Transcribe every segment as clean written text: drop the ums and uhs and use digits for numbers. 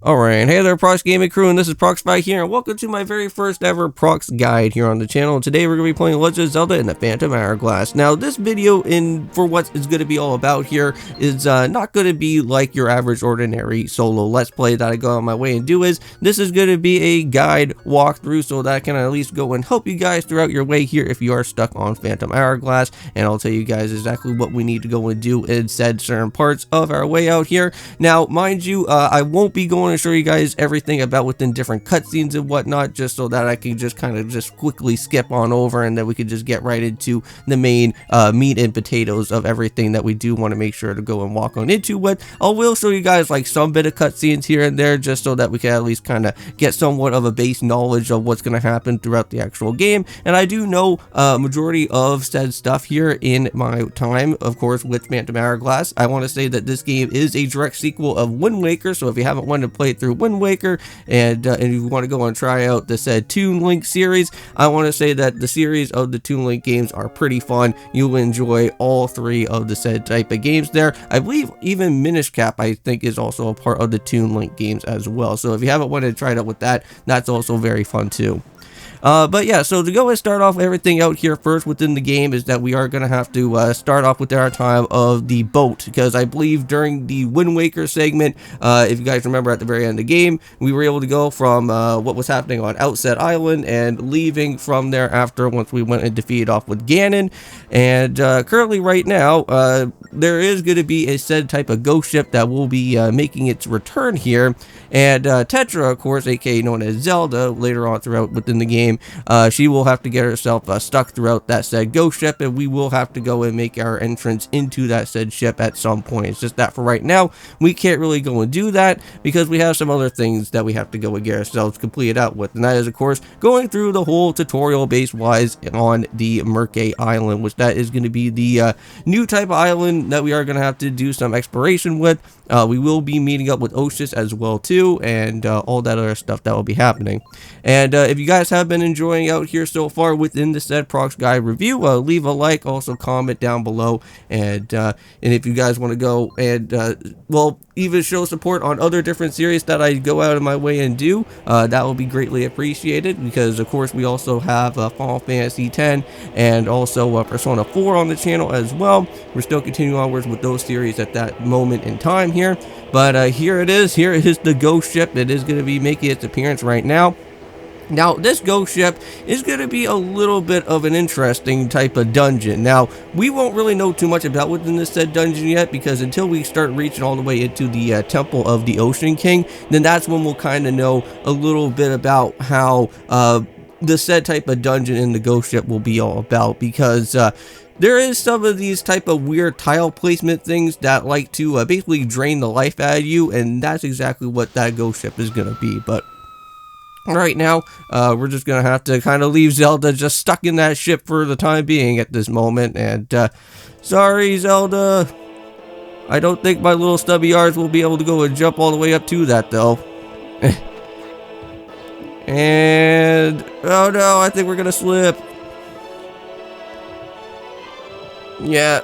Alright, hey there Prox Gaming Crew, and this is Proxify here, and welcome to my very first ever Prox guide here on the channel. And today we're going to be playing Legend of Zelda in the Phantom Hourglass. Now this video, for what it's going to be all about here, is not going to be like your average ordinary solo let's play that I go on my way and do. This is going to be a guide walkthrough so that I can at least go and help you guys throughout your way here if you are stuck on Phantom Hourglass, and I'll tell you guys exactly what we need to go and do in said certain parts of our way out here. Now mind you, I won't be going to show you guys everything about within different cutscenes and whatnot, just so that I can just kind of just quickly skip on over, and then we can just get right into the main meat and potatoes of everything that we do want to make sure to go and walk on into. But I will show you guys like some bit of cutscenes here and there, just so that we can at least kind of get somewhat of a base knowledge of what's going to happen throughout the actual game. And I do know majority of said stuff here in my time, of course, with Phantom Hourglass. I want to say that this game is a direct sequel of Wind Waker, so if you haven't wanted to play through Wind Waker and you want to go and try out the said Toon Link series, I want to say that the series of the Toon Link games are pretty fun. You'll enjoy all three of the said type of games there. I believe even Minish Cap I think is also a part of the Toon Link games as well, so if you haven't wanted to try it out with that, that's also very fun too. But yeah, so to go and start off everything out here first within the game is that we are going to have to start off with our time of the boat, because I believe during the Wind Waker segment, if you guys remember at the very end of the game, we were able to go from what was happening on Outset Island and leaving from there after once we went and defeated off with Ganon. And currently right now, there is going to be a said type of ghost ship that will be making its return here, and Tetra, of course, aka known as Zelda, later on throughout within the game, she will have to get herself stuck throughout that said ghost ship, and we will have to go and make our entrance into that said ship at some point. It's just that for right now, we can't really go and do that because we have some other things that we have to go and get ourselves completed out with, and that is, of course, going through the whole tutorial base-wise on the Mercay Island, which that is going to be the new type of island that we are going to have to do some exploration with. We will be meeting up with Oshus as well too, and all that other stuff that will be happening. And if you guys have been enjoying out here so far within the said Prox Guide review, leave a like, also comment down below, and if you guys want to go and well, even show support on other different series that I go out of my way and do, that will be greatly appreciated, because of course we also have Final Fantasy X and also Persona 4 on the channel as well. We're still continuing onwards with those series at that moment in time here, but here it is the ghost ship that is going to be making its appearance right now. Now, this ghost ship is going to be a little bit of an interesting type of dungeon. Now, we won't really know too much about within this said dungeon yet, because until we start reaching all the way into the Temple of the Ocean King, then that's when we'll kind of know a little bit about how the said type of dungeon in the ghost ship will be all about, because there is some of these type of weird tile placement things that like to basically drain the life out of you, and that's exactly what that ghost ship is going to be. But right now, we're just going to have to kind of leave Zelda just stuck in that ship for the time being at this moment. And sorry, Zelda. I don't think my little stubby arms will be able to go and jump all the way up to that, though. And oh no, I think we're going to slip. Yeah.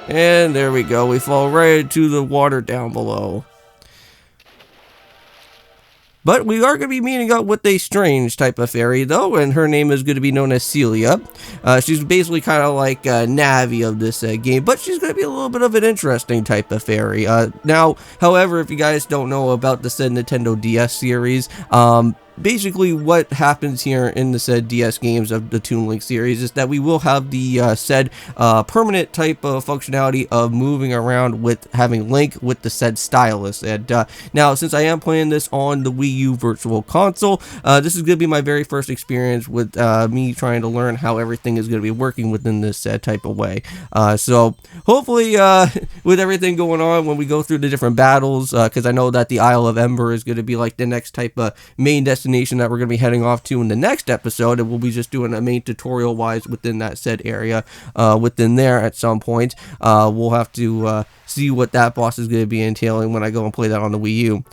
And there we go. We fall right into the water down below. But we are going to be meeting up with a strange type of fairy, though, and her name is going to be known as Celia. She's basically kind of like Navi of this game, but she's going to be a little bit of an interesting type of fairy. Now, however, if you guys don't know about the said Nintendo DS series, basically what happens here in the said DS games of the Toon Link series is that we will have the said permanent type of functionality of moving around with having Link with the said stylus. And now, since I am playing this on the Wii U Virtual Console, this is going to be my very first experience with me trying to learn how everything is going to be working within this said type of way. So hopefully with everything going on when we go through the different battles, because I know that the Isle of Ember is going to be like the next type of main destination that we're going to be heading off to in the next episode, and we'll be just doing a main tutorial wise within that said area within there at some point. We'll have to see what that boss is going to be entailing when I go and play that on the Wii U.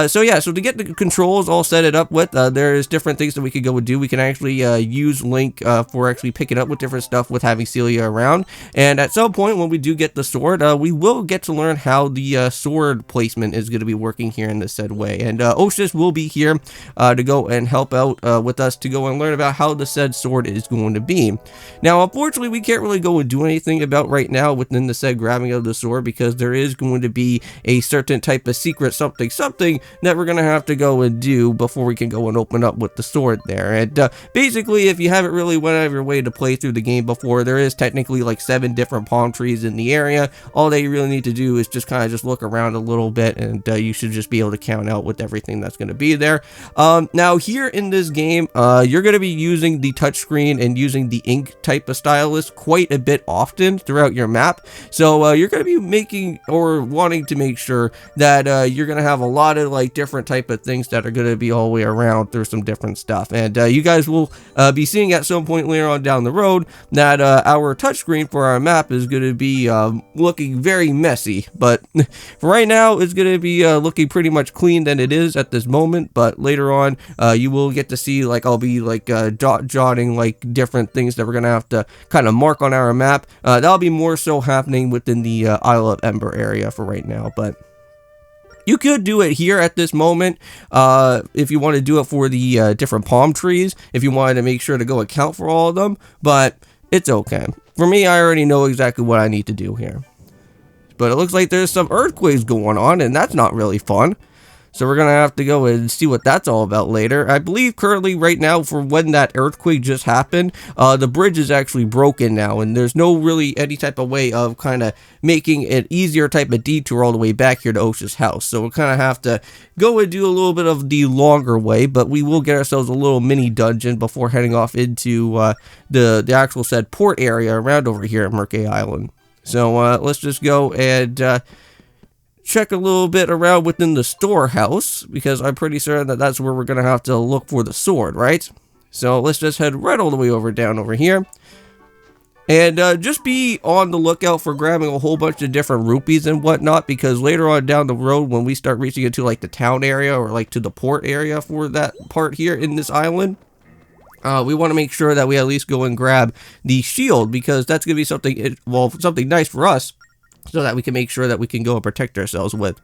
So yeah, so to get the controls all set it up with, there's different things that we could go and do. We can actually use Link for actually picking up with different stuff with having Celia around. And at some point when we do get the sword, we will get to learn how the sword placement is going to be working here in this said way. And Oshus will be here to go and help out with us to go and learn about how the said sword is going to be. Now, unfortunately, we can't really go and do anything about right now within the said grabbing of the sword, because there is going to be a certain type of secret something that we're going to have to go and do before we can go and open up with the sword there. And basically, if you haven't really went out of your way to play through the game before, there is technically like 7 different palm trees in the area. All that you really need to do is just kind of just look around a little bit, and you should just be able to count out with everything that's going to be there. Now here in this game, you're going to be using the touchscreen and using the ink type of stylus quite a bit often throughout your map. So you're going to be making or wanting to make sure that you're going to have a lot of like different type of things that are going to be all the way around through some different stuff. And you guys will be seeing at some point later on down the road that our touchscreen for our map is going to be looking very messy. But for right now, it's going to be looking pretty much clean than it is at this moment. But later on, you will get to see, like, I'll be like jotting like different things that we're going to have to kind of mark on our map. That'll be more so happening within the Isle of Ember area for right now. But you could do it here at this moment if you want to do it for the different palm trees, if you wanted to make sure to go account for all of them, but it's okay. For me, I already know exactly what I need to do here. But it looks like there's some earthquakes going on, and that's not really fun. So we're going to have to go and see what that's all about later. I believe currently right now, for when that earthquake just happened, the bridge is actually broken now, and there's no really any type of way of kind of making an easier type of detour all the way back here to Osh's house. So we'll kind of have to go and do a little bit of the longer way, but we will get ourselves a little mini dungeon before heading off into the actual said port area around over here at Mercay Island. So let's just go and check a little bit around within the storehouse, because I'm pretty certain that that's where we're going to have to look for the sword, right? So let's just head right all the way down over here. And just be on the lookout for grabbing a whole bunch of different rupees and whatnot, because later on down the road, when we start reaching into like the town area or like to the port area for that part here in this island, we want to make sure that we at least go and grab the shield, because that's going to be something, well, something nice for us, so that we can make sure that we can go and protect ourselves with.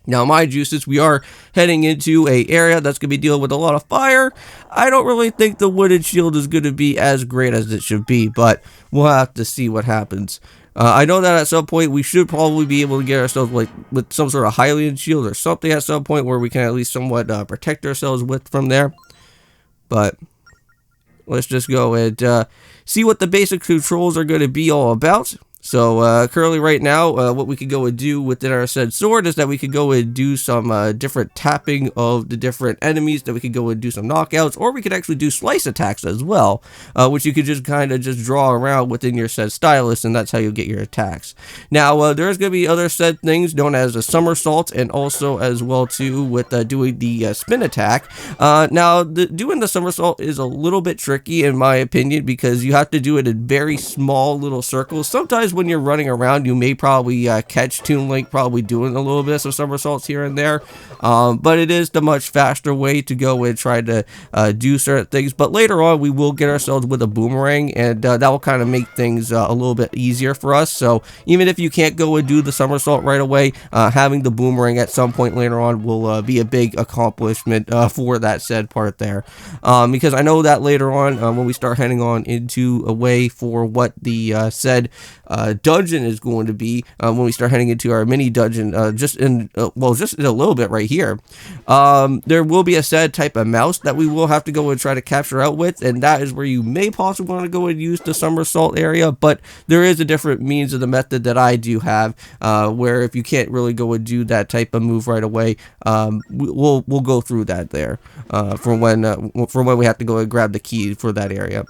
Now, mind you, since we are heading into a area that's going to be dealing with a lot of fire, I don't really think the wooden shield is going to be as great as it should be, but we'll have to see what happens. I know that at some point we should probably be able to get ourselves like with some sort of Hylian shield or something at some point where we can at least somewhat protect ourselves with from there. But let's just go and see what the basic controls are going to be all about. So currently right now, what we could go and do within our said sword is that we could go and do some different tapping of the different enemies, that we could go and do some knockouts, or we could actually do slice attacks as well, which you could just kind of just draw around within your said stylus, and that's how you get your attacks. Now, there's going to be other said things known as a somersault, and also as well too with doing the spin attack. Now, doing the somersault is a little bit tricky in my opinion, because you have to do it in very small little circles. Sometimes when you're running around, you may probably catch Toon Link probably doing a little bit of somersaults here and there, but it is the much faster way to go and try to do certain things. But later on, we will get ourselves with a boomerang, and that will kind of make things a little bit easier for us. So even if you can't go and do the somersault right away, having the boomerang at some point later on will be a big accomplishment for that said part there, because I know that later on when we start heading on into a way for what the said dungeon is going to be, when we start heading into our mini dungeon, just in a little bit right here, there will be a said type of mouse that we will have to go and try to capture out with, and that is where you may possibly want to go and use the somersault area. But there is a different means of the method that I do have, where if you can't really go and do that type of move right away, we'll go through that there for when we have to go and grab the key for that area.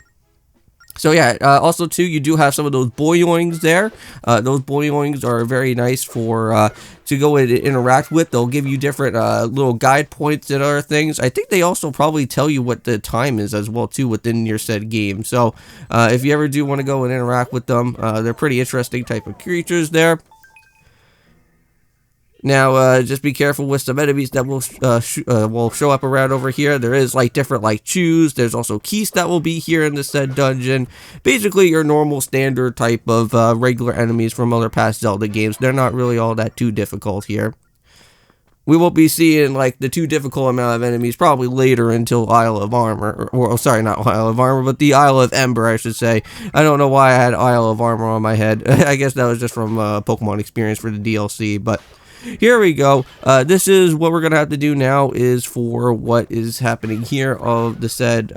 So yeah, also too, you do have some of those boyoings there. Those boyoings are very nice for to go and interact with. They'll give you different little guide points and other things. I think they also probably tell you what the time is as well too within your said game. So if you ever do want to go and interact with them, they're pretty interesting type of creatures there. Now, just be careful with some enemies that will show up around over here. There is like different like chews. There's also keys that will be here in the said dungeon. Basically, your normal standard type of regular enemies from other past Zelda games. They're not really all that too difficult here. We won't be seeing like the too difficult amount of enemies probably later until Isle of Armor, or sorry, not Isle of Armor, but the Isle of Ember, I should say. I don't know why I had Isle of Armor on my head. I guess that was just from Pokemon Experience for the DLC, but here we go. This is what we're gonna have to do now is for what is happening here of the said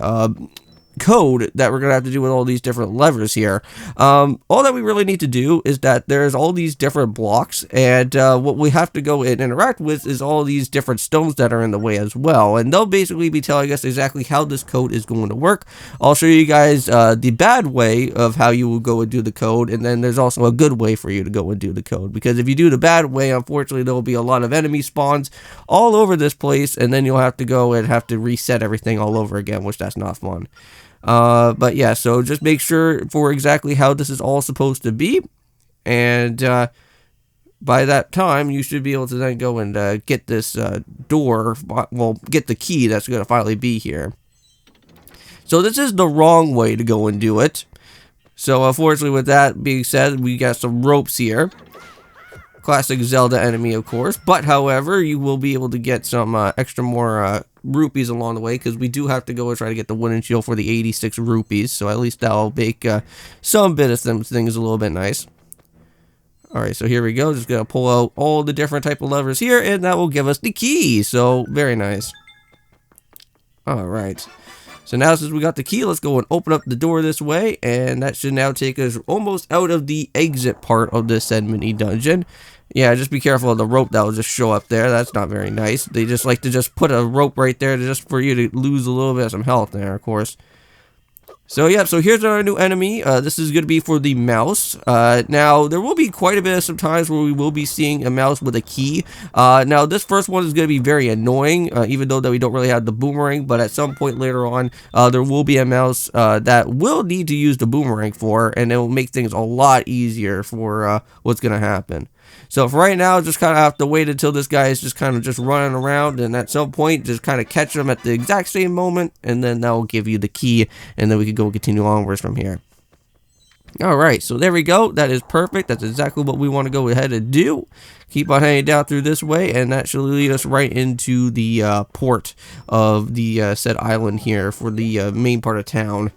code that we're gonna have to do with all these different levers here. All that we really need to do is that there's all these different blocks, and what we have to go and interact with is all these different stones that are in the way as well, and they'll basically be telling us exactly how this code is going to work. I'll show you guys the bad way of how you will go and do the code, and then there's also a good way for you to go and do the code, because if you do the bad way, unfortunately there will be a lot of enemy spawns all over this place, and then you'll have to go and have to reset everything all over again, which that's not fun. But yeah, so just make sure for exactly how this is all supposed to be, and by that time you should be able to then go and get this door, well, get the key that's going to finally be here. So this is the wrong way to go and do it. So unfortunately, with that being said, we got some ropes here. Classic Zelda enemy, of course, but however, you will be able to get some extra more rupees along the way, because we do have to go and try to get the wooden shield for the 86 rupees, so at least that'll make some bit of some things a little bit nice. Alright, so here we go. Just gonna pull out all the different type of levers here, and that will give us the key, so very nice. Alright. So now since we got the key, let's go and open up the door this way, and that should now take us almost out of the exit part of this said mini dungeon. Yeah, just be careful of the rope that will just show up there. That's not very nice. They just like to just put a rope right there just for you to lose a little bit of some health there, of course. So yeah, so here's our new enemy. This is going to be for the mouse. Now, there will be quite a bit of some times where we will be seeing a mouse with a key. Now, this first one is going to be very annoying, even though that we don't really have the boomerang, but at some point later on, there will be a mouse that will need to use the boomerang for, and it will make things a lot easier for what's going to happen. So for right now, just kind of have to wait until this guy is just kind of just running around, and at some point, just kind of catch him at the exact same moment, and then that will give you the key, and then we can go continue onwards from here. Alright, so there we go. That is perfect. That's exactly what we want to go ahead and do. Keep on heading down through this way, and that should lead us right into the port of the said island here for the main part of town.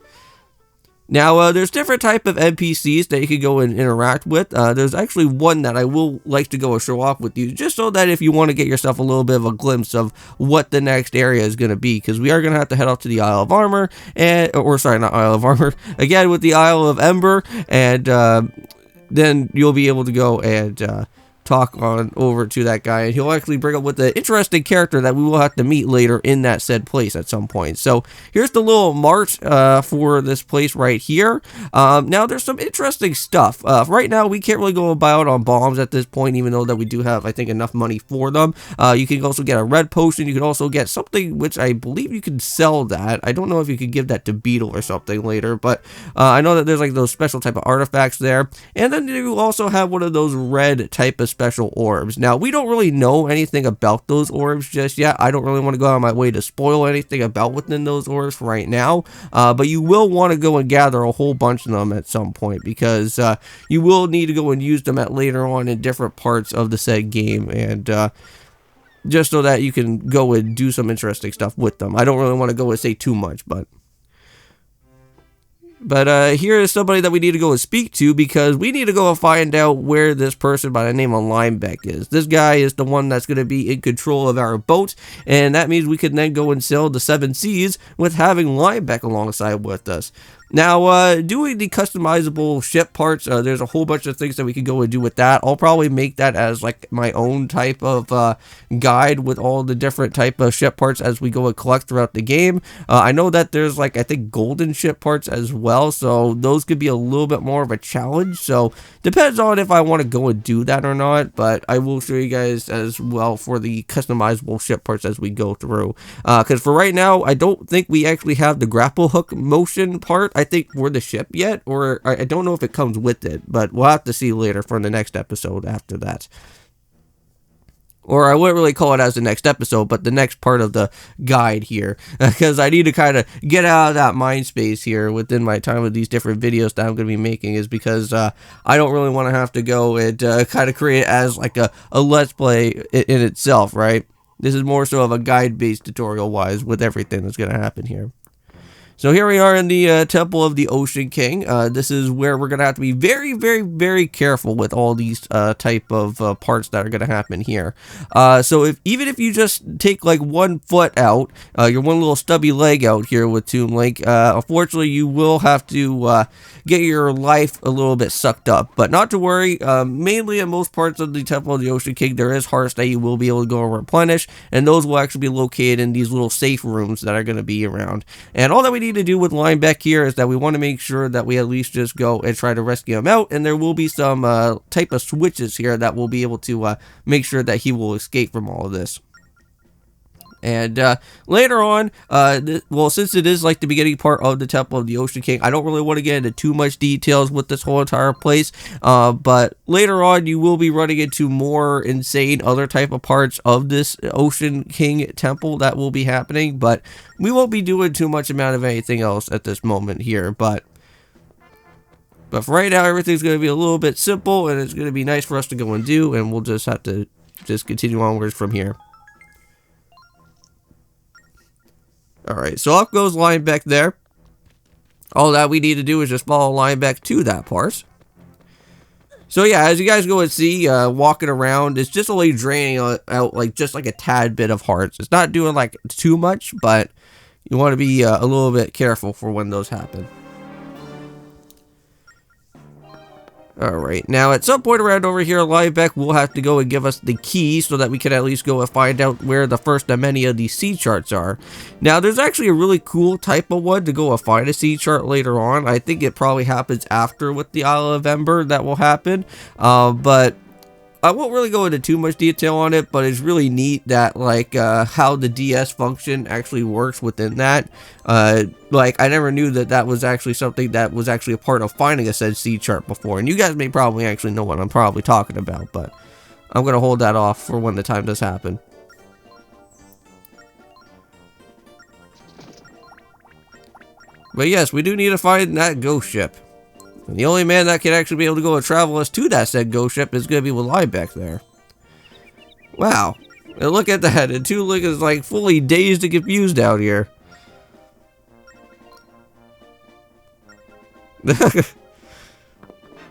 Now, there's different type of NPCs that you can go and interact with. There's actually one that I will like to go and show off with you, just so that if you want to get yourself a little bit of a glimpse of what the next area is going to be, because we are going to have to head up to the Isle of Armor, or sorry, not Isle of Armor, again with the Isle of Ember, and then you'll be able to go and talk on over to that guy, and he'll actually bring up with an interesting character that we will have to meet later in that said place at some point. So here's the little mart for this place right here. Now there's some interesting stuff. Right now we can't really go about on bombs at this point, even though that we do have, I think, enough money for them. You can also get a red potion. You can also get something which I believe you can sell that. I don't know if you could give that to Beetle or something later, but I know that there's like those special type of artifacts there. And then you also have one of those red type of special orbs. Now, we don't really know anything about those orbs just yet. I don't really want to go out of my way to spoil anything about within those orbs for right now, but you will want to go and gather a whole bunch of them at some point, because you will need to go and use them at later on in different parts of the said game, and just so that you can go and do some interesting stuff with them. I don't really want to go and say too much, but here is somebody that we need to go and speak to, because we need to go and find out where this person by the name of Limebeck is. This guy is the one that's going to be in control of our boat, and that means we can then go and sail the 7 seas with having Limebeck alongside with us. Now, doing the customizable ship parts, there's a whole bunch of things that we can go and do with that. I'll probably make that as like my own type of guide with all the different type of ship parts as we go and collect throughout the game. I know that there's like, I think, golden ship parts as well, so those could be a little bit more of a challenge. So depends on if I want to go and do that or not, but I will show you guys as well for the customizable ship parts as we go through. Because for right now, I don't think we actually have the grapple hook motion part, I think, for the ship yet, or I don't know if it comes with it, but we'll have to see later for the next episode after that. or I wouldn't really call it as the next episode, but the next part of the guide here, because I need to kind of get out of that mind space here within my time with these different videos that I'm going to be making, is because I don't really want to have to go and kind of create it as like a let's play in itself, right? This is more so of a guide-based tutorial-wise with everything that's going to happen here. So here we are in the Temple of the Ocean King. This is where we're going to have to be very, very, very careful with all these type of parts that are going to happen here. So even if you just take like 1 foot out, your one little stubby leg out here with Tomb Link, unfortunately you will have to get your life a little bit sucked up. But not to worry, mainly in most parts of the Temple of the Ocean King, there is hearts that you will be able to go and replenish, and those will actually be located in these little safe rooms that are going to be around. And all that we need to do with Linebeck here is that we want to make sure that we at least just go and try to rescue him out, and there will be some type of switches here that will be able to make sure that he will escape from all of this. And later on, well, since it is like the beginning part of the Temple of the Ocean King, I don't really want to get into too much details with this whole entire place, but later on you will be running into more insane other type of parts of this Ocean King temple that will be happening, but we won't be doing too much amount of anything else at this moment here. But for right now, everything's going to be a little bit simple, and it's going to be nice for us to go and do, and we'll just have to just continue onwards from here. Alright, so up goes Linebeck there. All that we need to do is just follow Linebeck to that part. So yeah, as you guys go and see, walking around, it's just only draining out like just like a tad bit of hearts. It's not doing like too much, but you want to be a little bit careful for when those happen. Alright, now at some point around over here, Linebeck will have to go and give us the key so that we can at least go and find out where the first of many of these sea charts are. Now, there's actually a really cool type of one to go and find a sea chart later on. I think it probably happens after with the Isle of Ember that will happen, but I won't really go into too much detail on it, but it's really neat that, like, how the DS function actually works within that. Like, I never knew that that was actually something that was actually a part of finding a said sea chart before, and you guys may probably actually know what I'm probably talking about, but I'm going to hold that off for when the time does happen. But yes, we do need to find that ghost ship. And the only man that can actually be able to go and travel us to that said ghost ship is going to be with Linebeck there. Wow. And look at that. And Tomb Link is like fully dazed and confused out here.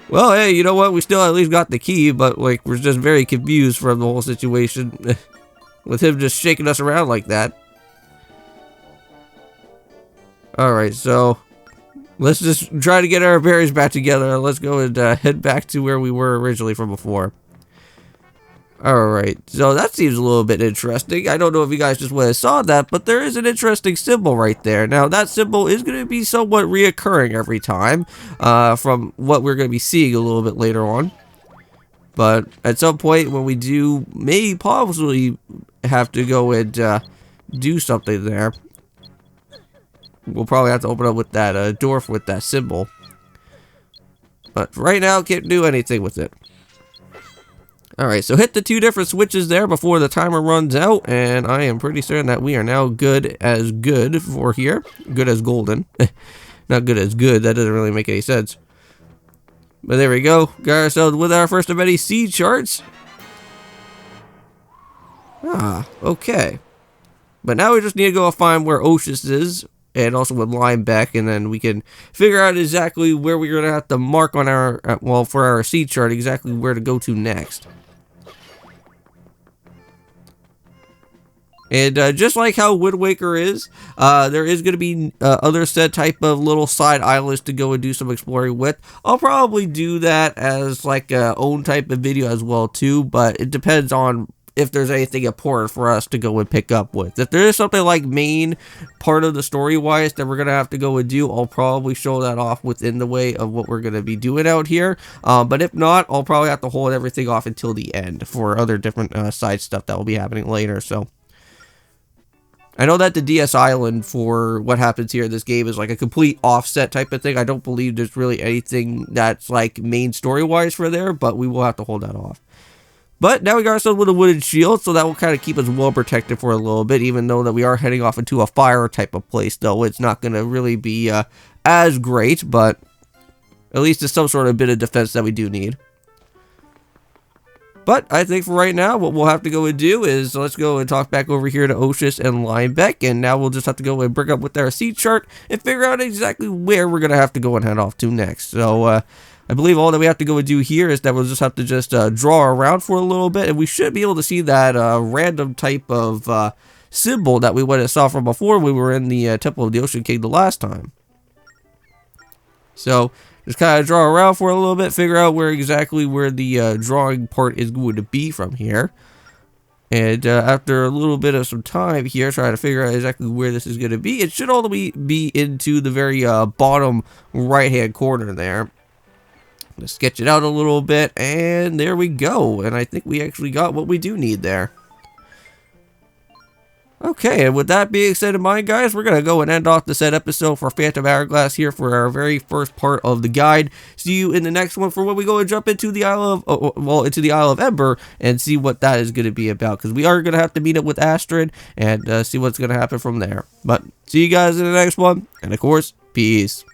Well, hey, you know what? We still at least got the key, but like we're just very confused from the whole situation. With him just shaking us around like that. Alright, so let's just try to get our bearings back together. Let's go and head back to where we were originally from before. Alright, so that seems a little bit interesting. I don't know if you guys just went and saw that, but there is an interesting symbol right there. Now, that symbol is going to be somewhat reoccurring every time, from what we're going to be seeing a little bit later on. But at some point when we do, may possibly have to go and do something there, we'll probably have to open up with that door with that symbol. But right now, can't do anything with it. Alright, so hit the 2 different switches there before the timer runs out, and I am pretty certain that we are now good as good for here. Good as golden. Not good as good, that doesn't really make any sense. But there we go, got ourselves with our first of many sea charts. Ah, okay. But now we just need to go find where Oceus is, and also with Linebeck, and then we can figure out exactly where we're going to have to mark on our, well, for our sea chart, exactly where to go to next. And just like how Wind Waker is, there is going to be other said type of little side islands to go and do some exploring with. I'll probably do that as like a own type of video as well too, but it depends on if there's anything important for us to go and pick up with. If there is something like main part of the story wise that we're going to have to go and do, I'll probably show that off within the way of what we're going to be doing out here. But if not, I'll probably have to hold everything off until the end for other different side stuff that will be happening later. So I know that the DS Island for what happens here in this game is like a complete offset type of thing. I don't believe there's really anything that's like main story-wise for there, but we will have to hold that off. But now we got ourselves with a wooden shield, so that will kind of keep us well protected for a little bit, even though that we are heading off into a fire type of place, though it's not going to really be as great, but at least it's some sort of bit of defense that we do need. But I think for right now, what we'll have to go and do is let's go and talk back over here to Oshus and Linebeck, and now we'll just have to go and bring up with our seat chart and figure out exactly where we're going to have to go and head off to next. So, I believe all that we have to go and do here is that we'll just have to just draw around for a little bit, and we should be able to see that random type of symbol that we went and saw from before we were in the Temple of the Ocean King the last time. So, just kind of draw around for a little bit, figure out where the drawing part is going to be from here. And after a little bit of some time here, trying to figure out exactly where this is going to be, it should all be into the very bottom right-hand corner there. I'm going to sketch it out a little bit, and there we go. And I think we actually got what we do need there. Okay, and with that being said in mind, guys, we're going to go and end off the said episode for Phantom Hourglass here for our very first part of the guide. See you in the next one for when we go and jump into the Isle of, into the Isle of Ember and see what that is going to be about. Because we are going to have to meet up with Astrid and see what's going to happen from there. But see you guys in the next one, and of course, peace.